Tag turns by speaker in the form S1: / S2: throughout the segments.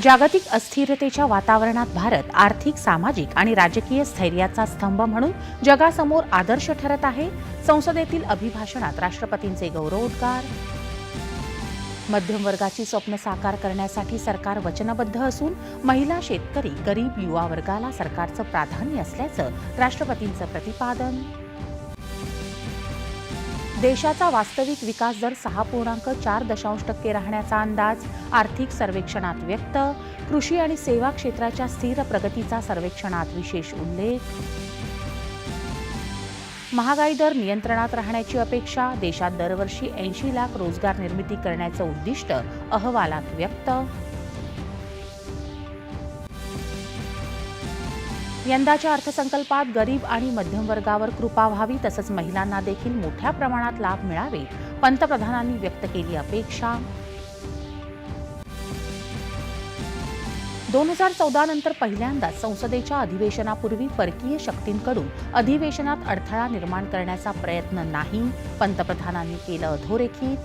S1: जागतिक अस्थिरतेच्या वातावरणात भारत आर्थिक, सामाजिक आणि राजकीय स्थैर्याचा स्तंभ म्हणून जगासमोर आदर्श ठरत आहे. संसदेतील अभिभाषणात राष्ट्रपतींचे गौरवोद्गार. मध्यम वर्गाची स्वप्न साकार करण्यासाठी सरकार वचनबद्ध असून महिला, शेतकरी, गरीब, युवा वर्गाला सरकारचं प्राधान्य असल्याचं राष्ट्रपतींचं प्रतिपादन. देशाचा वास्तविक विकास दर 6.4% राहण्याचा अंदाज आर्थिक सर्वेक्षणात व्यक्त. कृषी आणि सेवा क्षेत्राच्या स्थिर प्रगतीचा सर्वेक्षणात विशेष उल्लेख. महागाई दर नियंत्रणात राहण्याची अपेक्षा. देशात दरवर्षी 80 लाख रोजगार निर्मिती करण्याचं उद्दिष्ट अहवालात व्यक्त. यंदाच्या अर्थसंकल्पात गरीब आणि मध्यम वर्गावर कृपा व्हावी तसंच महिलांना देखील मोठ्या प्रमाणात लाभ मिळावे, पंतप्रधानांनी व्यक्त केली अपेक्षा. 2014 नंतर पहिल्यांदाच संसदेच्या अधिवेशनापूर्वी परकीय शक्तींकडून अधिवेशनात अडथळा निर्माण करण्याचा प्रयत्न नाही, पंतप्रधानांनी केलं अधोरेखित.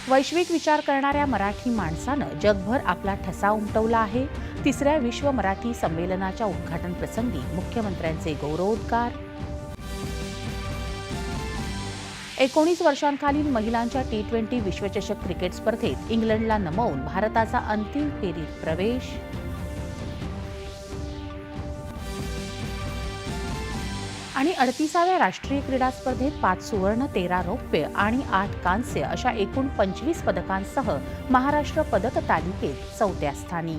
S1: वैश्विक विचार करणाऱ्या मराठी माणसानं जगभर आपला ठसा उमटवला आहे. 3ऱ्या विश्व मराठी संमेलनाच्या उद्घाटन प्रसंगी मुख्यमंत्र्यांचे गौरवोद्गार. 19 वर्षांखालील महिलांच्या T20 विश्वचषक क्रिकेट स्पर्धेत इंग्लंडला नमवून भारताचा अंतिम फेरीत प्रवेश. आणि 38व्या राष्ट्रीय क्रीडा स्पर्धेत 5 सुवर्ण, 13 रौप्य आणि 8 कांस्य अशा एकूण 25 पदकांसह महाराष्ट्र पदक तालिकेत 4थ्या स्थानी.